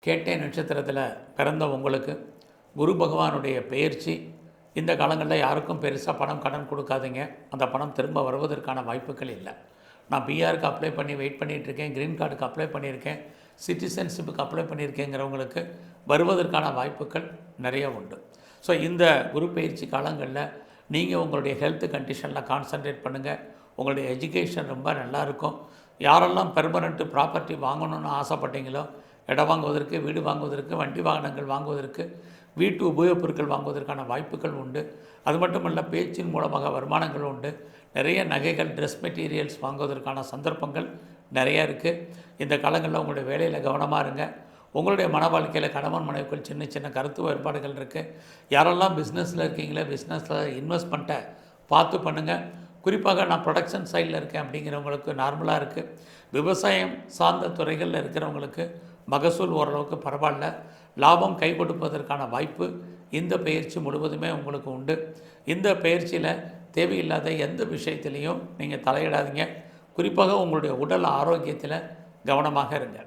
கேட்டை நட்சத்திரத்தில் பிறந்த உங்களுக்கு குரு பகவானுடைய பெயர்ச்சி இந்த காலங்களில் யாருக்கும் பெருசாக பணம் கடன் கொடுக்காதீங்க. அந்த பணம் திரும்ப வருவதற்கான வாய்ப்புகள் இல்லை. நான் பிஆருக்கு அப்ளை பண்ணி வெயிட் பண்ணிகிட்ருக்கேன், க்ரீன் கார்டுக்கு அப்ளை பண்ணியிருக்கேன், சிட்டிசன்ஷிப்புக்கு அப்ளை பண்ணியிருக்கேங்கிறவங்களுக்கு வருவதற்கான வாய்ப்புகள் நிறைய உண்டு. ஸோ இந்த குரு பயிற்சி காலங்களில் நீங்கள் உங்களுடைய ஹெல்த் கண்டிஷனில் கான்சன்ட்ரேட் பண்ணுங்கள். உங்களுடைய எஜுகேஷன் ரொம்ப நல்லாயிருக்கும். யாரெல்லாம் பெர்மனெண்ட்டு ப்ராப்பர்ட்டி வாங்கணும்னு ஆசைப்பட்டீங்களோ, இடம் வாங்குவதற்கு, வீடு வாங்குவதற்கு, வண்டி வாகனங்கள் வாங்குவதற்கு, வீட்டு உபயோகப் பொருட்கள் வாங்குவதற்கான வாய்ப்புகள் உண்டு. அது மட்டும் இல்லை, பேச்சின் மூலமாக வருமானங்கள் உண்டு. நிறைய நகைகள், ட்ரெஸ் மெட்டீரியல்ஸ் வாங்குவதற்கான சந்தர்ப்பங்கள் நிறையா இருக்குது. இந்த காலங்களில் உங்களுடைய வேலையில் கவனமாக இருங்க. உங்களுடைய மன வாழ்க்கையில் கணவன் மனைவிக்குள் சின்ன சின்ன கருத்து வேறுபாடுகள் இருக்குது. யாரெல்லாம் பிஸ்னஸில் இருக்கீங்களோ, பிஸ்னஸில் இன்வெஸ்ட்மெண்ட்டை பார்த்து பண்ணுங்கள். குறிப்பாக நான் ப்ரொடக்ஷன் சைடில் இருக்கேன் அப்படிங்கிறவங்களுக்கு நார்மலாக இருக்குது. விவசாயம் சார்ந்த துறைகளில் இருக்கிறவங்களுக்கு மகசூல் ஓரளவுக்கு பரவாயில்ல. லாபம் கை கொடுப்பதற்கான வாய்ப்பு இந்த பயிற்சி முழுவதுமே உங்களுக்கு உண்டு. இந்த பயிற்சியில் தேவையில்லாத எந்த விஷயத்திலையும் நீங்கள் தலையிடாதீங்க. குறிப்பாக உங்களுடைய உடல் ஆரோக்கியத்தில் கவனமாக இருங்க.